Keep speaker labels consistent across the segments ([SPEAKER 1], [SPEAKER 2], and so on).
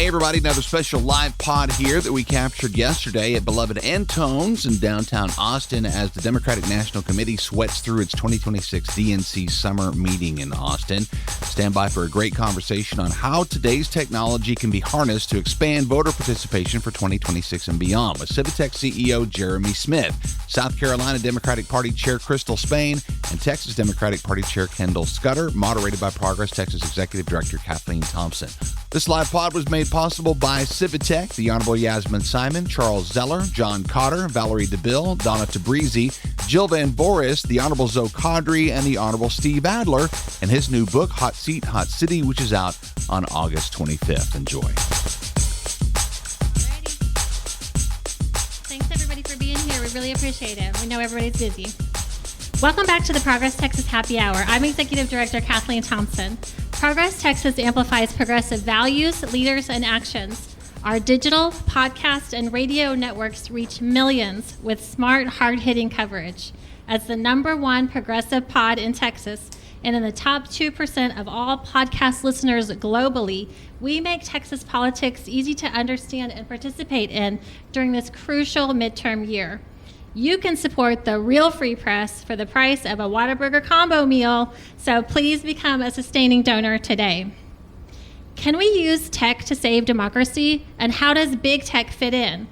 [SPEAKER 1] Hey, everybody, another special live pod here that we captured yesterday at beloved Antone's in downtown Austin as the Democratic National Committee sweats through its 2026 DNC Summer Meeting in Austin. Stand by for a great conversation on how today's technology can be harnessed to expand voter participation for 2026 and beyond with Civitech CEO Jeremy Smith, South Carolina Democratic Party Chair Christale and Texas Democratic Party Chair Kendall Scudder, moderated by Progress Texas Executive Director Kathleen Thompson. This live pod was made possible by Civitech, the Honorable Yasmin, Charles Zeller, John Cotter, Valerie DeBill, Dona Tabrizi, Jill Van Voorhis, the Honorable Qadri, and the Honorable Steve Adler, and his new book, Hot Seat, Hot City, which is out on August 25th. Enjoy.
[SPEAKER 2] Thanks, everybody, for being here. We really appreciate it. We know everybody's busy. Welcome back to the Progress Texas Happy Hour. I'm Executive Director Kathleen Thompson. Progress Texas amplifies progressive values, leaders, and actions. Our digital, podcast, and radio networks reach millions with smart, hard-hitting coverage. As the #1 progressive pod in Texas and in the top 2% of all podcast listeners globally, we make Texas politics easy to understand and participate in during this crucial midterm year. You can support the real free press for the price of a Whataburger combo meal, so please become a sustaining donor today. Can we use tech to save democracy, and how does big tech fit in?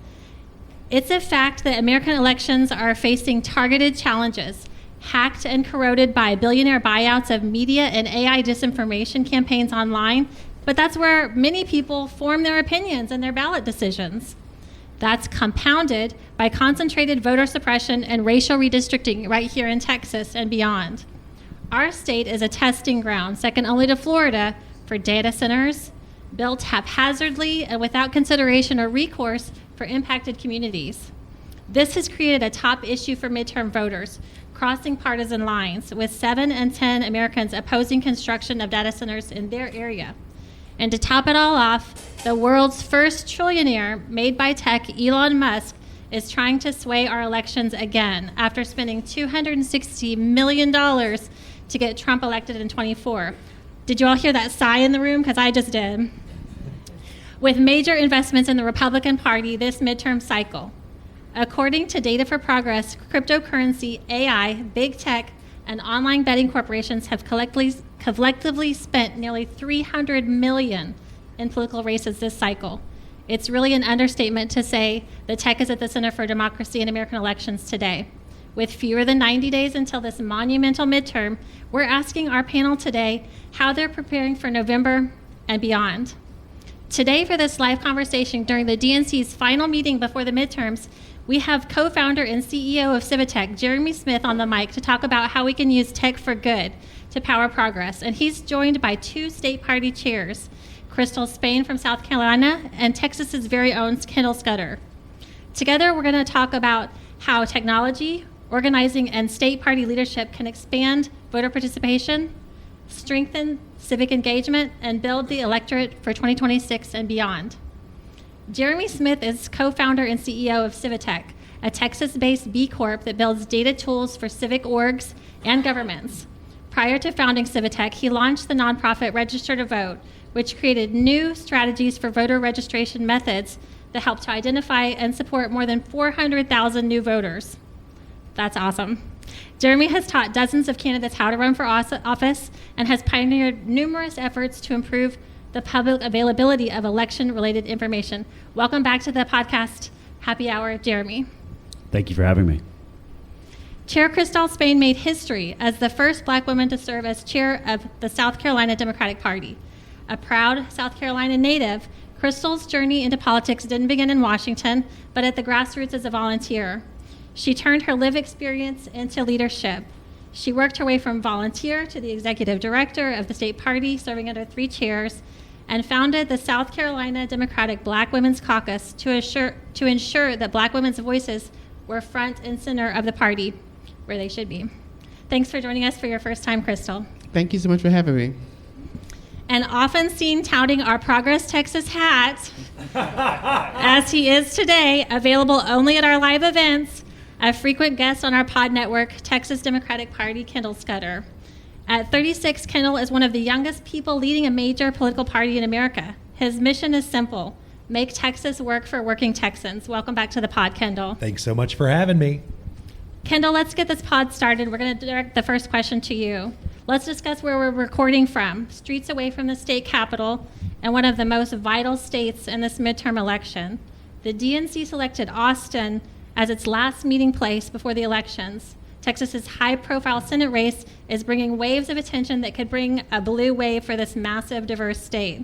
[SPEAKER 2] It's a fact that American elections are facing targeted challenges, hacked and corroded by billionaire buyouts of media and AI disinformation campaigns online, but that's where many people form their opinions and their ballot decisions. That's compounded by concentrated voter suppression and racial redistricting right here in Texas and beyond. Our state is a testing ground, second only to Florida, for data centers built haphazardly and without consideration or recourse for impacted communities. This has created a top issue for midterm voters, crossing partisan lines, with 7 in 10 Americans opposing construction of data centers in their area. And to top it all off, the world's first trillionaire made by tech, Elon Musk, is trying to sway our elections again after spending $260 million to get Trump elected in 24. Did you all hear that sigh in the room? Because I just did. With major investments in the Republican Party this midterm cycle. According to Data for Progress, cryptocurrency, AI, big tech, and online betting corporations have collectively spent nearly $300 million in political races this cycle. It's really an understatement to say that tech is at the center for democracy in American elections today. With fewer than 90 days until this monumental midterm, we're asking our panel today how they're preparing for November and beyond. Today, for this live conversation during the DNC's final meeting before the midterms, we have co-founder and CEO of Civitech, Jeremy Smith, on the mic to talk about how we can use tech for good to power progress. And he's joined by 2 state party chairs, Christale from South Carolina and Texas's very own Kendall Scudder. Together, we're going to talk about how technology, organizing, and state party leadership can expand voter participation, strengthen civic engagement, and build the electorate for 2026 and beyond. Jeremy Smith is co-founder and CEO of Civitech, a Texas-based B Corp that builds data tools for civic orgs and governments. Prior to founding Civitech, he launched the nonprofit Register to Vote, which created new strategies for voter registration methods that help to identify and support more than 400,000 new voters. That's awesome. Jeremy has taught dozens of candidates how to run for office and has pioneered numerous efforts to improve the public availability of election-related information. Welcome back to the podcast Happy Hour, Jeremy.
[SPEAKER 3] Thank you for having me.
[SPEAKER 2] Chair Christale made history as the first Black woman to serve as chair of the South Carolina Democratic Party. A proud South Carolina native, Christale's journey into politics didn't begin in Washington, but at the grassroots as a volunteer. She turned her lived experience into leadership. She worked her way from volunteer to the executive director of the state party, serving under 3 chairs, and founded the South Carolina Democratic Black Women's Caucus to ensure that Black women's voices were front and center of the party, where they should be. Thanks for joining us for your first time, Christale.
[SPEAKER 4] Thank you so much for having me.
[SPEAKER 2] And often seen touting our Progress Texas hat, as he is today, available only at our live events, a frequent guest on our pod network, Texas Democratic Party, Kendall Scudder. At 36, Kendall is one of the youngest people leading a major political party in America. His mission is simple: make Texas work for working Texans. Welcome back to the pod, Kendall.
[SPEAKER 4] Thanks so much for having me.
[SPEAKER 2] Kendall, let's get this pod started. We're going to direct the first question to you. Let's discuss where we're recording from, streets away from the state capitol and one of the most vital states in this midterm election. The DNC selected Austin as its last meeting place before the elections. Texas's high-profile Senate race is bringing waves of attention that could bring a blue wave for this massive, diverse state.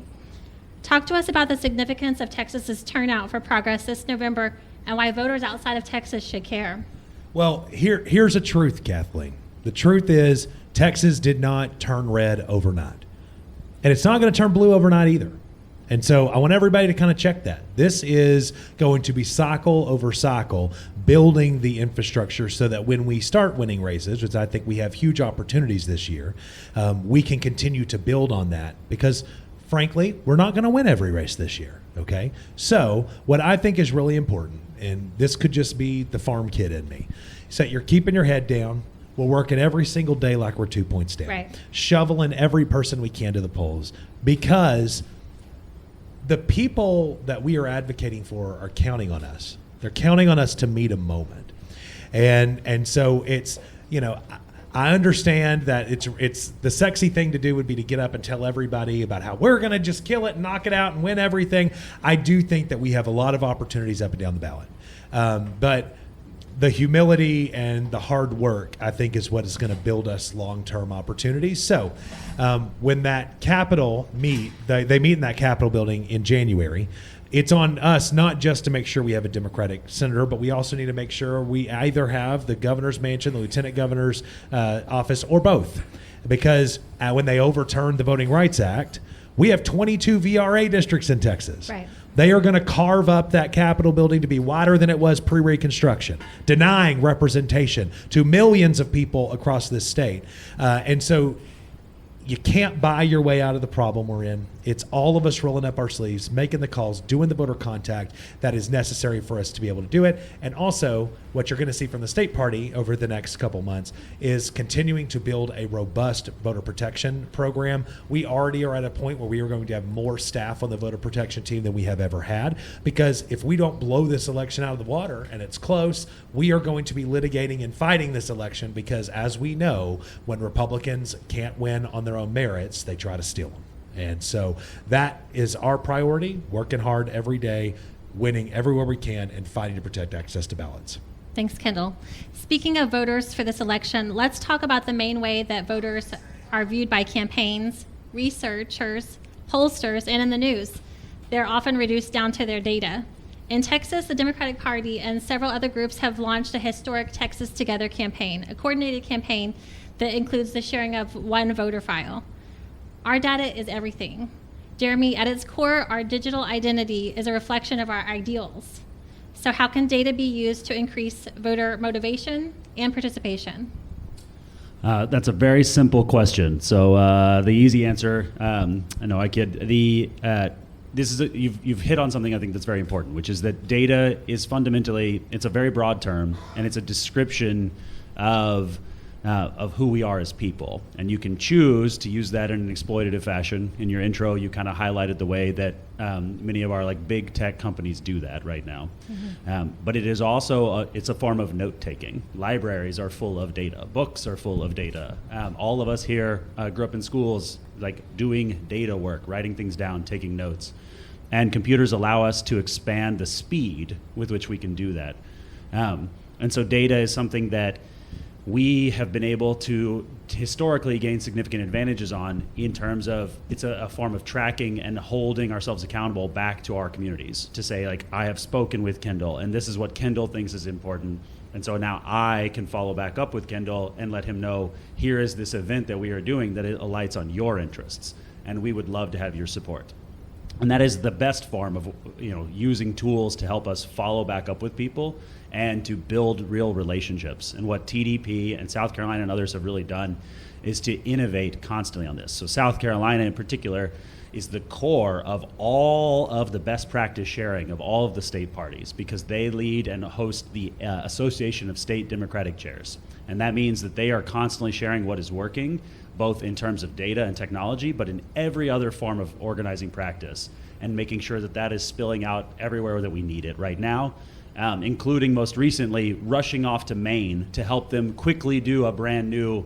[SPEAKER 2] Talk to us about the significance of Texas's turnout for progress this November and why voters outside of Texas should care.
[SPEAKER 4] Well, here's a truth, Kathleen. The truth is Texas did not turn red overnight. And it's not going to turn blue overnight either. And so I want everybody to kind of check that. This is going to be cycle over cycle, building the infrastructure so that when we start winning races, which I think we have huge opportunities this year, we can continue to build on that because, frankly, we're not going to win every race this year, okay? So what I think is really important, and this could just be the farm kid in me, is that you're keeping your head down. We're working every single day like we're 2 points down,
[SPEAKER 2] right.
[SPEAKER 4] Shoveling every person we can to the polls because the people that we are advocating for are counting on us. They're counting on us to meet a moment. And so it's, I understand that it's the sexy thing to do would be to get up and tell everybody about how we're going to just kill it and knock it out and win everything. I do think that we have a lot of opportunities up and down the ballot. But the humility and the hard work, I think, is what is going to build us long-term opportunities. So when that Capitol they meet in that Capitol building in January, it's on us not just to make sure we have a Democratic senator, but we also need to make sure we either have the governor's mansion, the lieutenant governor's office, or both. Because when they overturned the Voting Rights Act, we have 22 VRA districts in Texas.
[SPEAKER 2] Right.
[SPEAKER 4] They are going to carve up that Capitol building to be wider than it was pre-Reconstruction, denying representation to millions of people across this state. And so you can't buy your way out of the problem we're in. It's all of us rolling up our sleeves, making the calls, doing the voter contact that is necessary for us to be able to do it. And also, what you're going to see from the state party over the next couple months is continuing to build a robust voter protection program. We already are at a point where we are going to have more staff on the voter protection team than we have ever had, because if we don't blow this election out of the water and it's close, we are going to be litigating and fighting this election because, as we know, when Republicans can't win on their own merits, they try to steal them. And so that is our priority, working hard every day, winning everywhere we can, and fighting to protect access to ballots.
[SPEAKER 2] Thanks, Kendall. Speaking of voters for this election, let's talk about the main way that voters are viewed by campaigns, researchers, pollsters, and in the news. They're often reduced down to their data. In Texas, the Democratic Party and several other groups have launched a historic Texas Together campaign, a coordinated campaign that includes the sharing of one voter file. Our data is everything. Jeremy, at its core, our digital identity is a reflection of our ideals. So how can data be used to increase voter motivation and participation?
[SPEAKER 3] That's a very simple question. So the easy answer, I know I kid. You've hit on something I think that's very important, which is that data is fundamentally, it's a very broad term, and it's a description of who we are as people. And you can choose to use that in an exploitative fashion. In your intro, you kind of highlighted the way that many of our big tech companies do that right now. Mm-hmm. But it is also, it's a form of note-taking. Libraries are full of data. Books are full of data. All of us here grew up in schools doing data work, writing things down, taking notes. And computers allow us to expand the speed with which we can do that. And so data is something that we have been able to historically gain significant advantages on, in terms of it's a form of tracking and holding ourselves accountable back to our communities to say, I have spoken with Kendall and this is what Kendall thinks is important. And so now I can follow back up with Kendall and let him know, here is this event that we are doing that it alights on your interests, and we would love to have your support. And that is the best form of using tools to help us follow back up with people and to build real relationships. And what TDP and South Carolina and others have really done is to innovate constantly on this. So South Carolina in particular is the core of all of the best practice sharing of all of the state parties, because they lead and host the Association of State Democratic Chairs. And that means that they are constantly sharing what is working both in terms of data and technology, but in every other form of organizing practice, and making sure that that is spilling out everywhere that we need it right now, including most recently rushing off to Maine to help them quickly do a brand new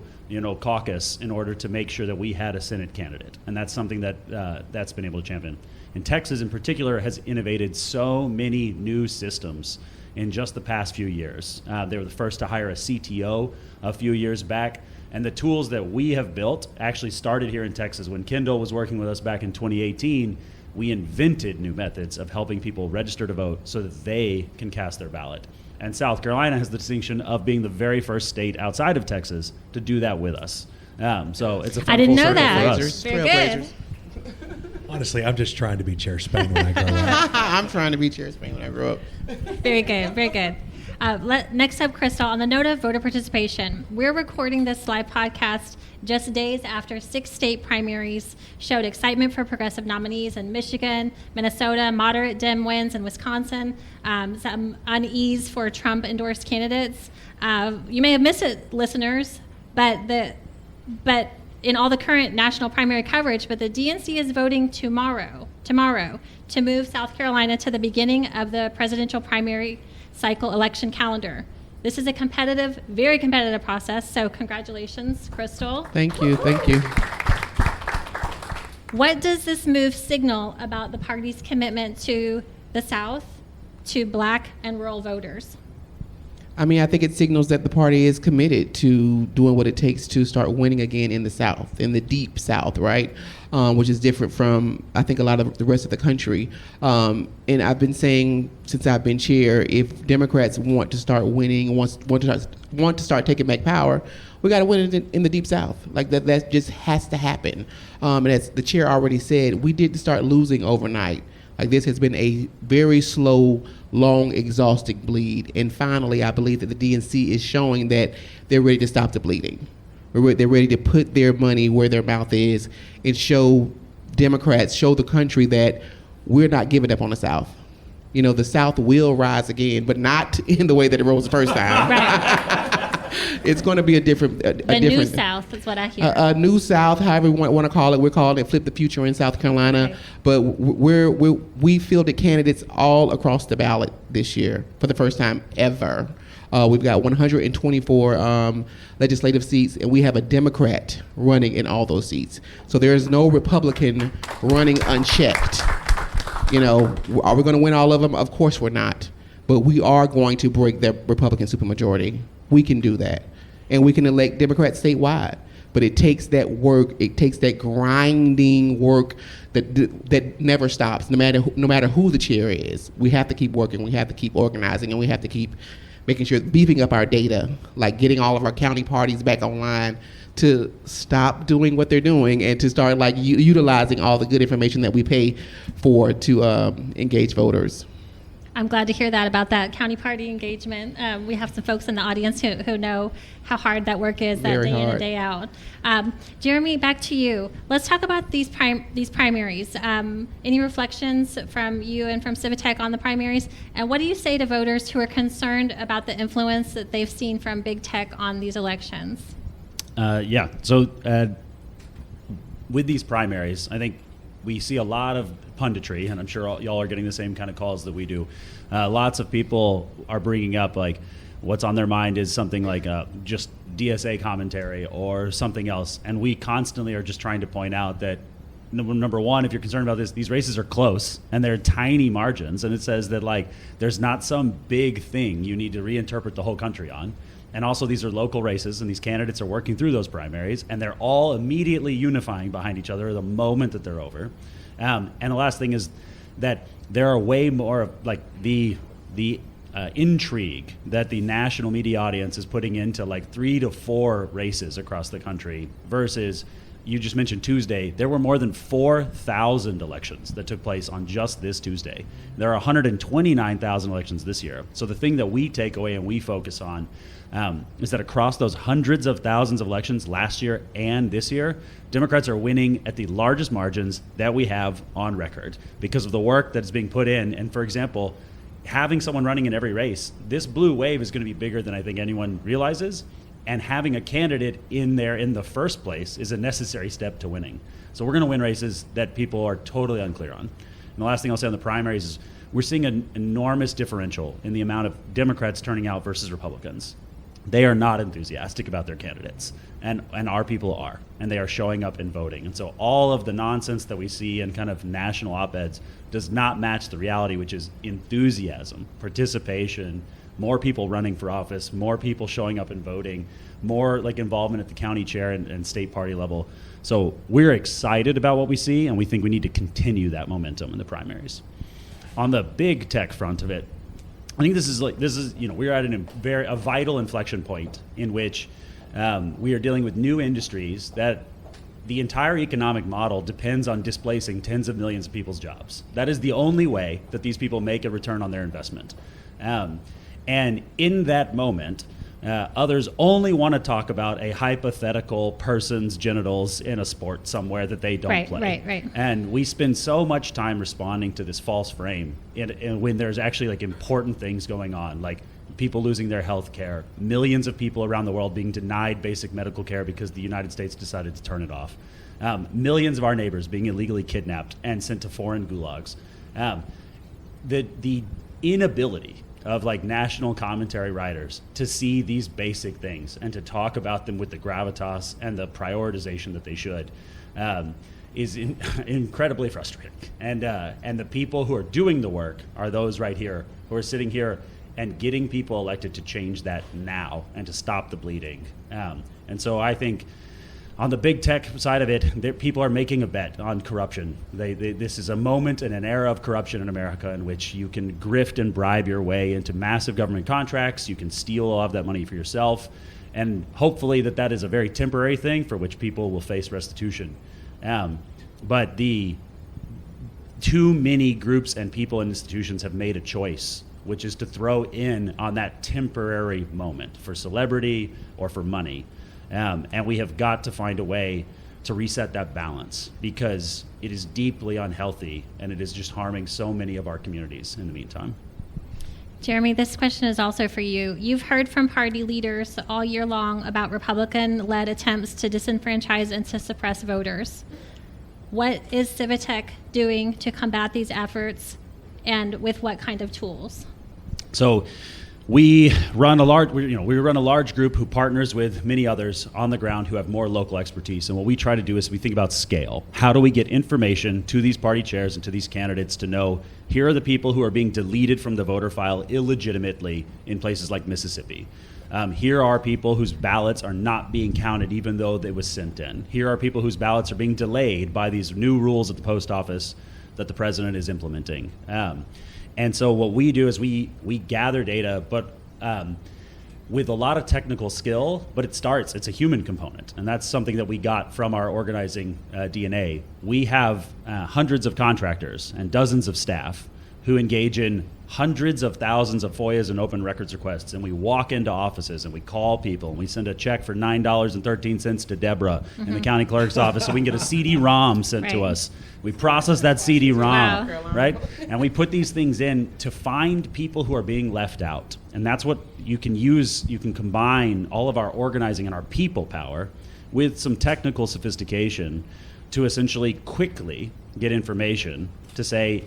[SPEAKER 3] caucus in order to make sure that we had a Senate candidate. And that's something that that's been able to champion. And Texas in particular has innovated so many new systems in just the past few years. They were the first to hire a CTO a few years back. And the tools that we have built actually started here in Texas. When Kendall was working with us back in 2018, we invented new methods of helping people register to vote so that they can cast their ballot. And South Carolina has the distinction of being the very first state outside of Texas to do that with us. So it's a fun
[SPEAKER 2] I didn't
[SPEAKER 3] full
[SPEAKER 2] know
[SPEAKER 3] circle
[SPEAKER 2] that.
[SPEAKER 3] for us.
[SPEAKER 2] Very good.
[SPEAKER 4] Honestly, I'm just trying to be Chair Spain when I grow up.
[SPEAKER 5] I'm trying to be Chair Spain when I grow up.
[SPEAKER 2] Very good, very good. Next up, Christale, on the note of voter participation, we're recording this live podcast just days after 6 state primaries showed excitement for progressive nominees in Michigan, Minnesota, moderate Dem wins in Wisconsin, some unease for Trump-endorsed candidates. You may have missed it, listeners, but in all the current national primary coverage, but the DNC is voting tomorrow to move South Carolina to the beginning of the presidential primary cycle election calendar. This is a competitive, very competitive process, so congratulations, Christale.
[SPEAKER 5] Thank you.
[SPEAKER 2] What does this move signal about the party's commitment to the South, to Black and rural voters?
[SPEAKER 5] I mean, I think it signals that the party is committed to doing what it takes to start winning again in the South, in the deep South, right? Which is different from, I think, a lot of the rest of the country. And I've been saying since I've been chair, if Democrats want to start winning, want to start taking back power, we got to win it in the deep South. Like that just has to happen. And as the chair already said, we didn't start losing overnight. Like this has been a very slow, long, exhausting bleed. And finally, I believe that the DNC is showing that they're ready to stop the bleeding. They're ready to put their money where their mouth is and show Democrats, show the country that we're not giving up on the South. The South will rise again, but not in the way that it rose the first time.
[SPEAKER 2] Right.
[SPEAKER 5] It's going to be a different
[SPEAKER 2] New South is what I hear.
[SPEAKER 5] A new South, however we want to call it. We're calling it Flip the Future in South Carolina.
[SPEAKER 2] Right.
[SPEAKER 5] But we fielded candidates all across the ballot this year for the first time ever. We've got 124 legislative seats, and we have a Democrat running in all those seats. So there is no Republican running unchecked. Are we going to win all of them? Of course we're not. But we are going to break the Republican supermajority. We can do that. And we can elect Democrats statewide. But it takes that work, it takes that grinding work that never stops, no matter who the chair is. We have to keep working, we have to keep organizing, and we have to keep making sure, beefing up our data, like getting all of our county parties back online to stop doing what they're doing and to start utilizing all the good information that we pay for to engage voters.
[SPEAKER 2] I'm glad to hear that about that county party engagement. We have some folks in the audience who know how hard that work is, that day in and day out. Jeremy, back to you. Let's talk about these primaries. Any reflections from you and from Civitech on the primaries? And what do you say to voters who are concerned about the influence that they've seen from big tech on these elections?
[SPEAKER 3] So with these primaries, I think we see a lot of punditry, and I'm sure y'all are getting the same kind of calls that we do. Lots of people are bringing up what's on their mind is something like just DSA commentary or something else, and we constantly are just trying to point out that number one, if you're concerned about this, these races are close and they're tiny margins, and it says that there's not some big thing you need to reinterpret the whole country on. And also these are local races, and these candidates are working through those primaries, and they're all immediately unifying behind each other the moment that they're over. And the last thing is that there are way more of the intrigue that the national media audience is putting into 3 to 4 races across the country versus, you just mentioned Tuesday, there were more than 4,000 elections that took place on just this Tuesday. There are 129,000 elections this year. So the thing that we take away and we focus on is that across those hundreds of thousands of elections last year and this year, Democrats are winning at the largest margins that we have on record because of the work that's being put in. And for example, having someone running in every race, this blue wave is going to be bigger than I think anyone realizes. And having a candidate in there in the first place is a necessary step to winning. So we're going to win races that people are totally unclear on. And the last thing I'll say on the primaries is we're seeing an enormous differential in the amount of Democrats turning out versus Republicans. They are not enthusiastic about their candidates, and our people are, and they are showing up and voting. And so all of the nonsense that we see in kind of national op-eds does not match the reality, which is enthusiasm, participation, more people running for office, more people showing up and voting, more like involvement at the county chair and state party level. So we're excited about what we see, and we think we need to continue that momentum in the primaries. On the big tech front of it, I think this is we're at a vital inflection point in which we are dealing with new industries that the entire economic model depends on displacing tens of millions of people's jobs. That is the only way that these people make a return on their investment. And in that moment, others only want to talk about a hypothetical person's genitals in a sport somewhere that they don't play.
[SPEAKER 2] Right.
[SPEAKER 3] And we spend so much time responding to this false frame when there's actually like important things going on, like people losing their health care, millions of people around the world being denied basic medical care because the United States decided to turn it off, millions of our neighbors being illegally kidnapped and sent to foreign gulags. The inability of like national commentary writers to see these basic things and to talk about them with the gravitas and the prioritization that they should is incredibly frustrating. And the people who are doing the work are those right here who are sitting here and getting people elected to change that now and to stop the bleeding. And so I think on the big tech side of it, people are making a bet on corruption. This is a moment and an era of corruption in America in which you can grift and bribe your way into massive government contracts. You can steal a lot of that money for yourself. And hopefully that is a very temporary thing for which people will face restitution. But the too many groups and people and institutions have made a choice, which is to throw in on that temporary moment for celebrity or for money. And we have got to find a way to reset that balance because it is deeply unhealthy and it is just harming so many of our communities in the meantime.
[SPEAKER 2] Jeremy, this question is also for you. You've heard from party leaders all year long about Republican-led attempts to disenfranchise and to suppress voters. What is Civitech doing to combat these efforts, and with what kind of tools?
[SPEAKER 3] So we run a large group who partners with many others on the ground who have more local expertise. And what we try to do is we think about scale. How do we get information to these party chairs and to these candidates to know here are the people who are being deleted from the voter file illegitimately in places like Mississippi. Here are people whose ballots are not being counted even though they was sent in. Here are people whose ballots are being delayed by these new rules at the post office that the president is implementing. And so what we do is we gather data, but with a lot of technical skill, but it's a human component. And that's something that we got from our organizing DNA. We have hundreds of contractors and dozens of staff who engage in hundreds of thousands of FOIAs and open records requests. And we walk into offices and we call people and we send a check for $9.13 to Deborah in the county clerk's office so we can get a CD-ROM sent to us. We process that CD-ROM, right? And we put these things in to find people who are being left out. And that's what you can use. You can combine all of our organizing and our people power with some technical sophistication to essentially quickly get information to say,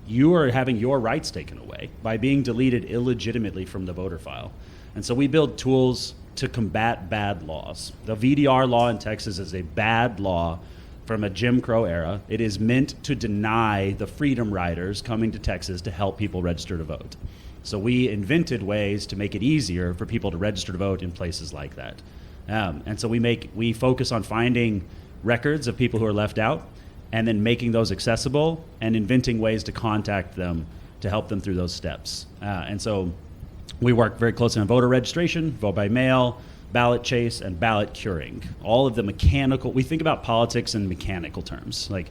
[SPEAKER 3] you are having your rights taken away by being deleted illegitimately from the voter file. And so we build tools to combat bad laws. The VDR law in Texas is a bad law from a Jim Crow era. It is meant to deny the freedom riders coming to Texas to help people register to vote. So we invented ways to make it easier for people to register to vote in places like that. And so we focus on finding records of people who are left out and then making those accessible and inventing ways to contact them to help them through those steps. And so we work very closely on voter registration, vote by mail, ballot chase, and ballot curing. All of the mechanical, we think about politics in mechanical terms. Like,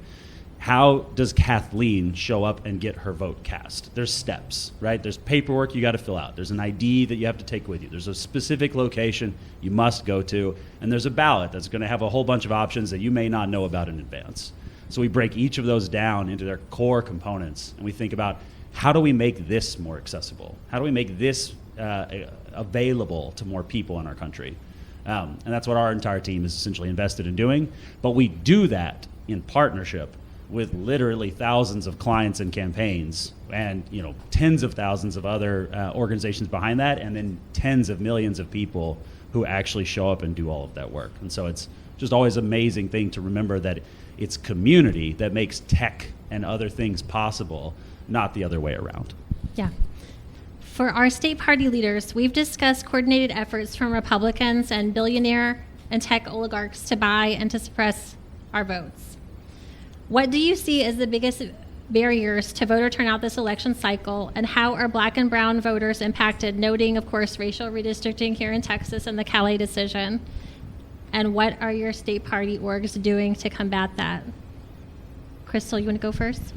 [SPEAKER 3] how does Kathleen show up and get her vote cast? There's steps, right? There's paperwork you got to fill out. There's an ID that you have to take with you. There's a specific location you must go to. And there's a ballot that's going to have a whole bunch of options that you may not know about in advance. So we break each of those down into their core components, and we think about how do we make this more accessible? How do we make this available to more people in our country. And that's what our entire team is essentially invested in doing. But we do that in partnership with literally thousands of clients and campaigns, and tens of thousands of other organizations behind that, and then tens of millions of people who actually show up and do all of that work. And so it's just always an amazing thing to remember that it's community that makes tech and other things possible, not the other way around.
[SPEAKER 2] Yeah. For our state party leaders, we've discussed coordinated efforts from Republicans and billionaire and tech oligarchs to buy and to suppress our votes. What do you see as the biggest barriers to voter turnout this election cycle, and how are Black and brown voters impacted, noting, of course, racial redistricting here in Texas and the Calais decision? And what are your state party orgs doing to combat that? Christale, you want to go first?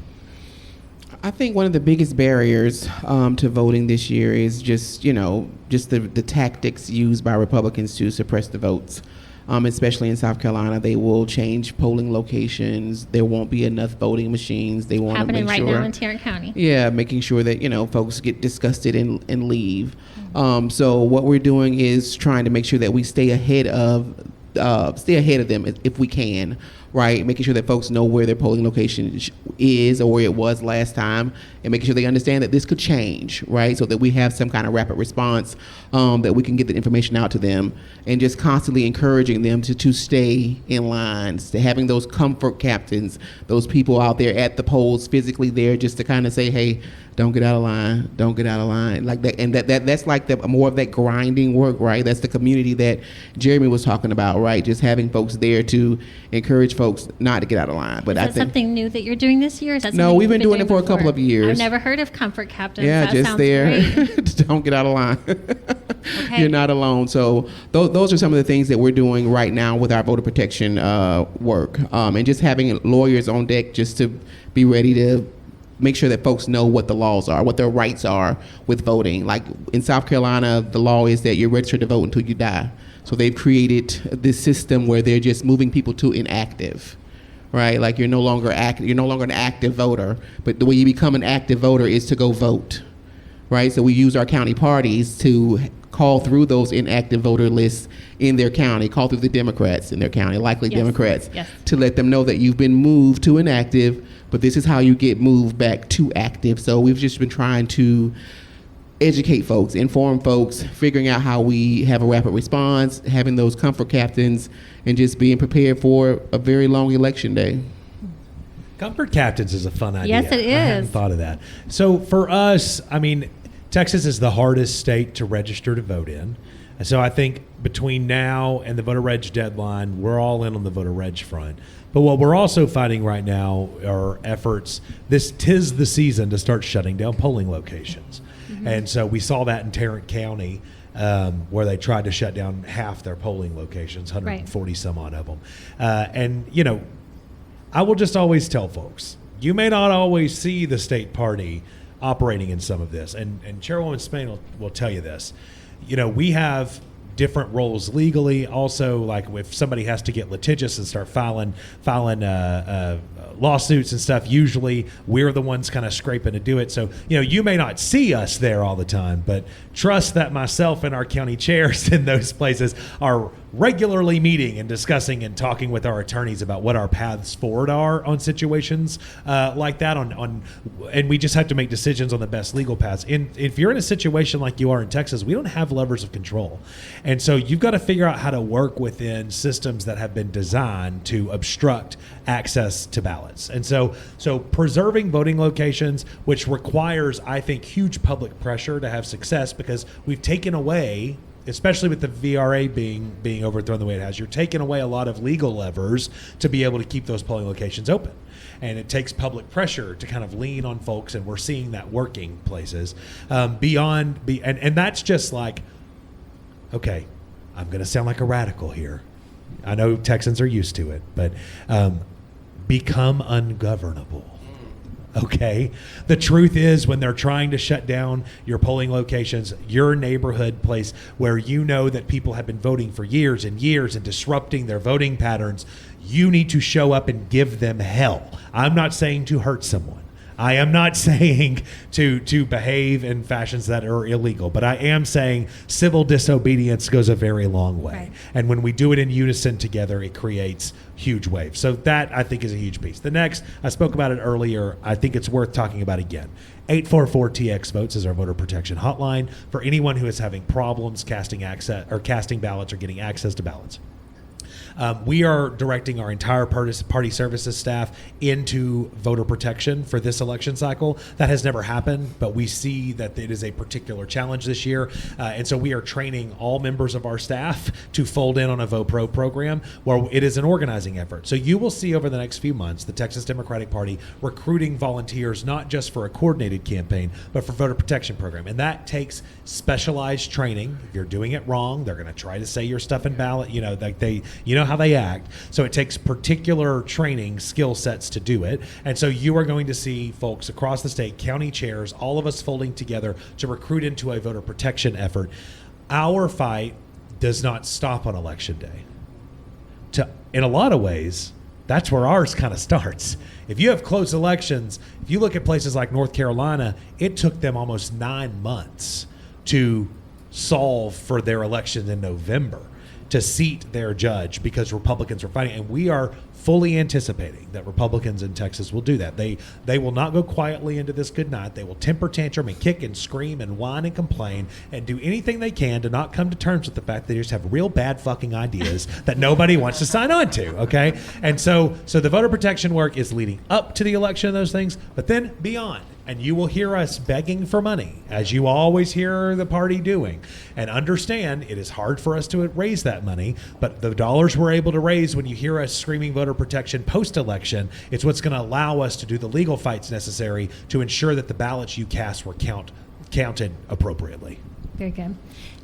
[SPEAKER 5] I think one of the biggest barriers to voting this year is just the tactics used by Republicans to suppress the votes. Especially in South Carolina, they will change polling locations. There won't be enough voting machines. They want to make sure.
[SPEAKER 2] Happening right now in Tarrant County.
[SPEAKER 5] Yeah, making sure that folks get disgusted and leave. So what we're doing is trying to make sure that we stay ahead of them if we can, right? Making sure that folks know where their polling location is or where it was last time, and making sure they understand that this could change, right? So that we have some kind of rapid response, that we can get the information out to them, and just constantly encouraging them to stay in lines, to having those comfort captains, those people out there at the polls physically there just to kind of say, hey, don't get out of line, don't get out of line, like that. And that's like more of that grinding work, right? That's the community that Jeremy was talking about, right? Just having folks there to encourage folks not to get out of line. But
[SPEAKER 2] is that something new that you're doing this year?
[SPEAKER 5] No, we've been doing it for a couple of years.
[SPEAKER 2] I've never heard of comfort captains.
[SPEAKER 5] Yeah,
[SPEAKER 2] that
[SPEAKER 5] just there. Don't get out of line.
[SPEAKER 2] Okay.
[SPEAKER 5] You're not alone. So those are some of the things that we're doing right now with our voter protection work, and just having lawyers on deck just to be ready to make sure that folks know what the laws are, what their rights are with voting. Like in South Carolina, the law is that you're registered to vote until you die. So they've created this system where they're just moving people to inactive, right? Like you're no longer an active voter, but the way you become an active voter is to go vote, right? So we use our county parties to call through those inactive voter lists in their county, call through the Democrats in their county, likely Democrats, to let them know that you've been moved to inactive, but this is how you get moved back to active. So we've just been trying to educate folks, inform folks, figuring out how we have a rapid response, having those comfort captains, and just being prepared for a very long election day.
[SPEAKER 4] Comfort captains is a fun idea.
[SPEAKER 2] Yes, it is.
[SPEAKER 4] I hadn't thought of that. So for us, Texas is the hardest state to register to vote in. And so I think between now and the voter reg deadline, we're all in on the voter reg front. But what we're also fighting right now are efforts. Tis the season to start shutting down polling locations. Mm-hmm. And so we saw that in Tarrant County, where they tried to shut down half their polling locations, 140 some odd of them. I will just always tell folks, you may not always see the state party operating in some of this. And Chairwoman Spain will tell you this. We have different roles legally. Also, like if somebody has to get litigious and start filing lawsuits and stuff, usually we're the ones kind of scraping to do it. So, you may not see us there all the time, but trust that myself and our county chairs in those places are regularly meeting and discussing and talking with our attorneys about what our paths forward are on situations like that. And we just have to make decisions on the best legal paths. And if you're in a situation like you are in Texas, we don't have levers of control. And so you've got to figure out how to work within systems that have been designed to obstruct access to ballots. And so preserving voting locations, which requires, I think, huge public pressure to have success, because we've taken away, especially with the VRA being overthrown the way it has, you're taking away a lot of legal levers to be able to keep those polling locations open. And it takes public pressure to kind of lean on folks, and we're seeing that working places. And that's just like, okay, I'm going to sound like a radical here. I know Texans are used to it, but become ungovernable. Okay. The truth is, when they're trying to shut down your polling locations, your neighborhood place where you know that people have been voting for years and years and disrupting their voting patterns, you need to show up and give them hell. I'm not saying to hurt someone. I am not saying to behave in fashions that are illegal, but I am saying civil disobedience goes a very long way.
[SPEAKER 2] Right.
[SPEAKER 4] And when we do it in unison together, it creates huge waves. So that, I think, is a huge piece. The next, I spoke about it earlier, I think it's worth talking about again. 844-TX-VOTES is our voter protection hotline for anyone who is having problems casting ballots or getting access to ballots. We are directing our entire party services staff into voter protection for this election cycle. That has never happened, but we see that it is a particular challenge this year. And so we are training all members of our staff to fold in on a VoPro program where it is an organizing effort. So you will see over the next few months the Texas Democratic Party recruiting volunteers, not just for a coordinated campaign, but for voter protection program. And that takes specialized training. If you're doing it wrong, they're going to try to say your stuff in ballot, how they act. So it takes particular training skill sets to do it. And so you are going to see folks across the state, county chairs, all of us folding together to recruit into a voter protection effort. Our fight does not stop on election day. In a lot of ways, that's where ours kind of starts. If you have close elections, if you look at places like North Carolina, it took them almost 9 months to solve for their election in November, to seat their judge because Republicans are fighting. And we are fully anticipating that Republicans in Texas will do that. They will not go quietly into this good night. They will temper tantrum and kick and scream and whine and complain and do anything they can to not come to terms with the fact that they just have real bad fucking ideas that nobody wants to sign on to, okay? And so the voter protection work is leading up to the election of those things, but then beyond. And you will hear us begging for money, as you always hear the party doing. And understand, it is hard for us to raise that money, but the dollars we're able to raise when you hear us screaming voter protection post-election, it's what's going to allow us to do the legal fights necessary to ensure that the ballots you cast were counted appropriately.
[SPEAKER 2] Very good.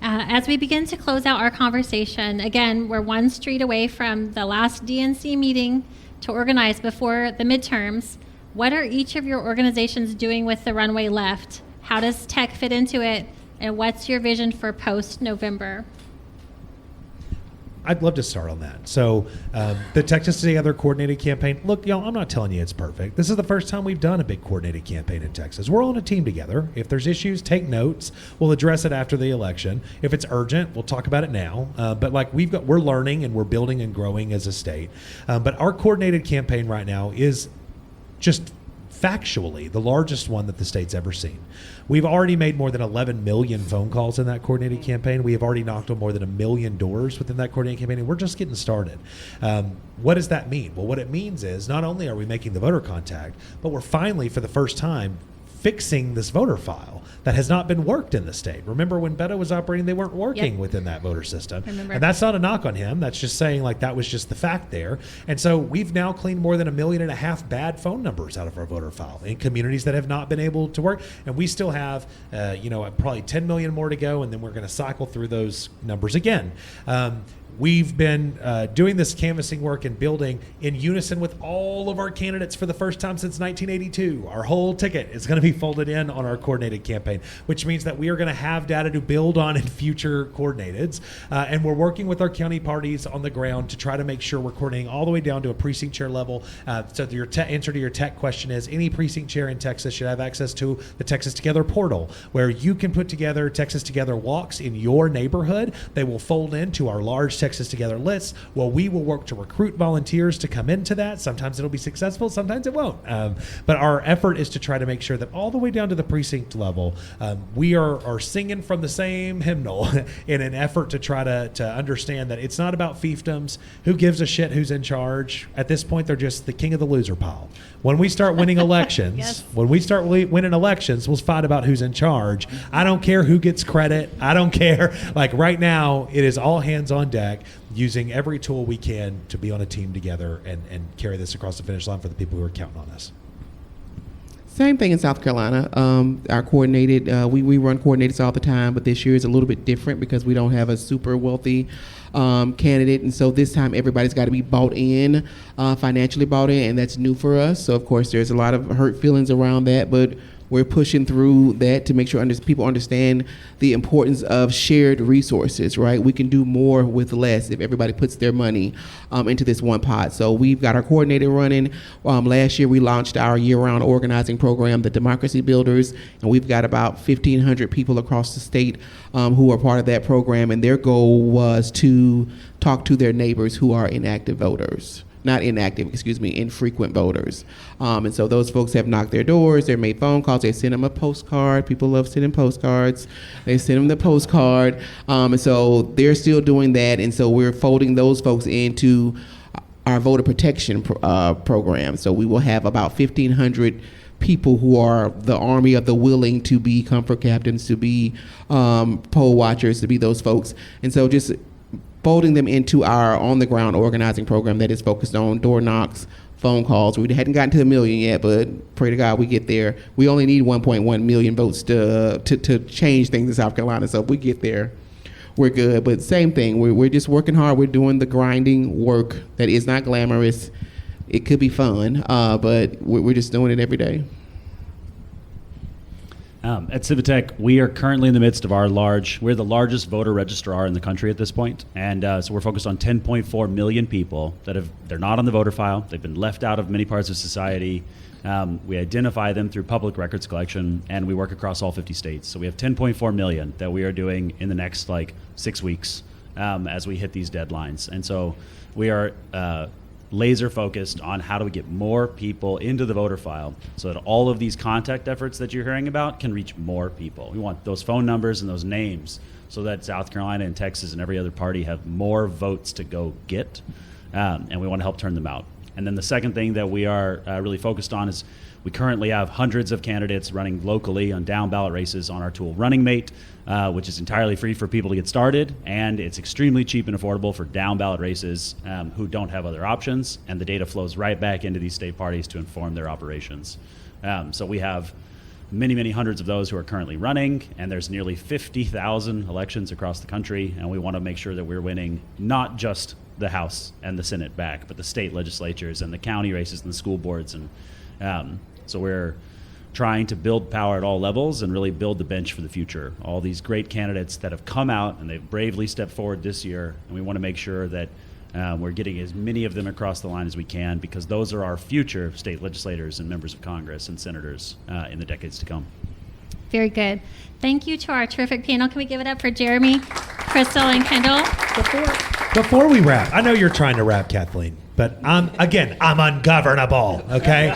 [SPEAKER 2] As we begin to close out our conversation, again, we're one street away from the last DNC meeting to organize before the midterms. What are each of your organizations doing with the runway left? How does tech fit into it? And what's your vision for post-November?
[SPEAKER 4] I'd love to start on that. So the Texas Together coordinated campaign, look, y'all, I'm not telling you it's perfect. This is the first time we've done a big coordinated campaign in Texas. We're all on a team together. If there's issues, take notes. We'll address it after the election. If it's urgent, we'll talk about it now. But we're learning and we're building and growing as a state. But our coordinated campaign right now is just factually the largest one that the state's ever seen. We've already made more than 11 million phone calls in that coordinated campaign. We have already knocked on more than 1 million doors within that coordinated campaign, and we're just getting started. What does that mean? Well, what it means is not only are we making the voter contact, but we're finally, for the first time, fixing this voter file that has not been worked in the state. Remember when Beto was operating, they weren't working within that voter system. And that's not a knock on him. That's just saying that was just the fact there. And so we've now cleaned more than 1.5 million bad phone numbers out of our voter file in communities that have not been able to work. And we still have, probably 10 million more to go. And then we're going to cycle through those numbers again. We've been doing this canvassing work and building in unison with all of our candidates for the first time since 1982. Our whole ticket is going to be folded in on our coordinated campaign, which means that we are going to have data to build on in future coordinateds. And we're working with our county parties on the ground to try to make sure we're coordinating all the way down to a precinct chair level. So your answer to your tech question is any precinct chair in Texas should have access to the Texas Together portal, where you can put together Texas Together walks in your neighborhood. They will fold into our large Texas Together lists. Well, we will work to recruit volunteers to come into that. Sometimes it'll be successful, sometimes it won't. But our effort is to try to make sure that all the way down to the precinct level, we are singing from the same hymnal in an effort to try to understand that it's not about fiefdoms. Who gives a shit who's in charge? At this point, they're just the king of the loser pile. When we start winning elections, we'll fight about who's in charge. I don't care who gets credit. I don't care. Right now, it is all hands on deck, using every tool we can to be on a team together and carry this across the finish line for the people who are counting on us.
[SPEAKER 5] Same thing in South Carolina. Our coordinated, we run coordinateds all the time, but this year is a little bit different because we don't have a super wealthy candidate, and so this time everybody's got to be bought in, financially bought in, and that's new for us. So of course there's a lot of hurt feelings around that, but We're pushing through that to make sure people understand the importance of shared resources, right? We can do more with less if everybody puts their money into this one pot. So we've got our coordinator running. Last year we launched our year-round organizing program, the Democracy Builders, and we've got about 1,500 people across the state who are part of that program, and their goal was to talk to their neighbors who are inactive voters. Not inactive, infrequent voters. And so those folks have knocked their doors, they've made phone calls, they sent them a postcard. People love sending postcards. They sent them the postcard. And so they're still doing that. And so we're folding those folks into our voter protection program. So we will have about 1,500 people who are the army of the willing to be comfort captains, to be poll watchers, to be those folks. And so just folding them into our on-the-ground organizing program that is focused on door knocks, phone calls. We hadn't gotten to 1 million yet, but pray to God we get there. We only need 1.1 million votes to change things in South Carolina, so if we get there, we're good. But same thing, we're just working hard. We're doing the grinding work that is not glamorous. It could be fun, but we're just doing it every day.
[SPEAKER 3] At Civitech, we are currently in the midst of we're the largest voter registrar in the country at this point. And so we're focused on 10.4 million people they're not on the voter file. They've been left out of many parts of society. We identify them through public records collection, and we work across all 50 states. So we have 10.4 million that we are doing in the next 6 weeks as we hit these deadlines. And so we are laser focused on how do we get more people into the voter file so that all of these contact efforts that you're hearing about can reach more people. We want those phone numbers and those names so that South Carolina and Texas and every other party have more votes to go get, and we want to help turn them out. And then the second thing that we are really focused on is we currently have hundreds of candidates running locally on down ballot races on our tool Running Mate, which is entirely free for people to get started, and it's extremely cheap and affordable for down ballot races who don't have other options, and the data flows right back into these state parties to inform their operations. So we have many, many hundreds of those who are currently running, and there's nearly 50,000 elections across the country, and we want to make sure that we're winning not just the House and the Senate back, but the state legislatures and the county races and the school boards. And so we're trying to build power at all levels and really build the bench for the future. All these great candidates that have come out and they've bravely stepped forward this year, and we want to make sure that we're getting as many of them across the line as we can, because those are our future state legislators and members of Congress and senators in the decades to come.
[SPEAKER 2] Very good. Thank you to our terrific panel. Can we give it up for Jeremy, Christale, and Kendall?
[SPEAKER 4] Before we wrap, I know you're trying to wrap, Kathleen, but I'm ungovernable, okay?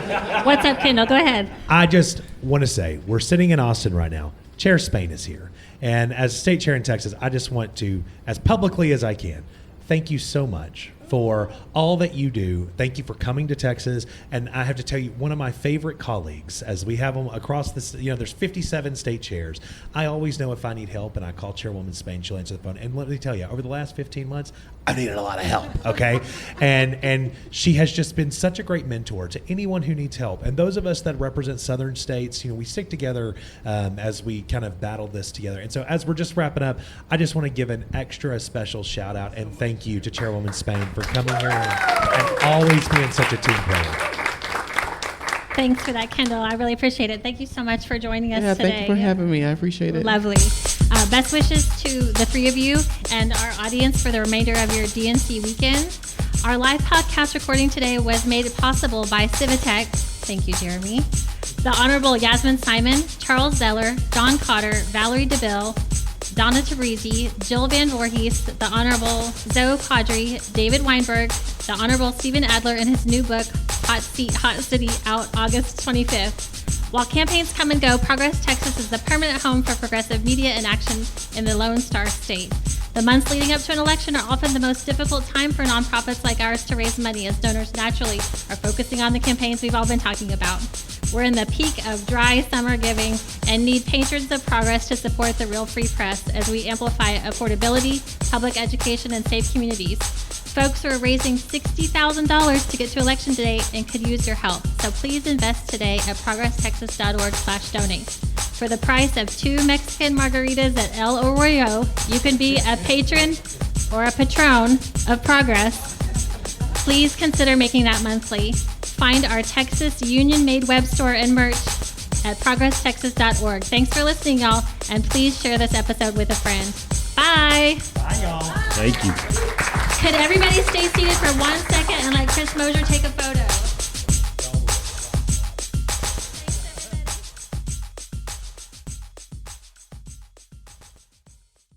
[SPEAKER 2] What's up, Kendall? Go ahead.
[SPEAKER 4] I just want to say, we're sitting in Austin right now. Chair Spain is here. And as state chair in Texas, I just want to, as publicly as I can, thank you so much for all that you do. Thank you for coming to Texas. And I have to tell you, one of my favorite colleagues, as we have them across this, there's 57 state chairs. I always know if I need help, and I call Chairwoman Spain, she'll answer the phone. And let me tell you, over the last 15 months, I needed a lot of help, okay? and she has just been such a great mentor to anyone who needs help. And those of us that represent southern states, we stick together as we kind of battle this together. And so as we're just wrapping up, I just want to give an extra special shout out and thank you to Chairwoman Spain for coming here and always being such a team player.
[SPEAKER 2] Thanks for that, Kendall. I really appreciate it. Thank you so much for joining us today.
[SPEAKER 5] Thank you for having me. I appreciate it.
[SPEAKER 2] Lovely. Best wishes to the three of you and our audience for the remainder of your DNC weekend. Our live podcast recording today was made possible by Civitech. Thank you, Jeremy. The Honorable Yasmin Simon, Charles Zeller, Don Cotter, Valerie DeBill, Dona Tabrizi, Jill Van Voorhis, the Honorable Zohaib, Qadri, David Weinberg, the Honorable Stephen Adler in his new book, Hot Seat, Hot City, out August 25th. While campaigns come and go, Progress Texas is the permanent home for progressive media and action in the Lone Star State. The months leading up to an election are often the most difficult time for nonprofits like ours to raise money, as donors naturally are focusing on the campaigns we've all been talking about. We're in the peak of dry summer giving and need patrons of Progress to support the real free press as we amplify affordability, public education, and safe communities. Folks are raising $60,000 to get to election day and could use your help. So please invest today at progresstexas.org/donate. For the price of 2 Mexican margaritas at El Arroyo, you can be a patron or a patron of Progress. Please consider making that monthly. Find our Texas Union-made web store and merch at progresstexas.org. Thanks for listening, y'all, and please share this episode with a friend. Bye.
[SPEAKER 3] Bye, y'all. Thank you.
[SPEAKER 2] Could everybody stay seated for 1 second and let Chris Mosier take a photo?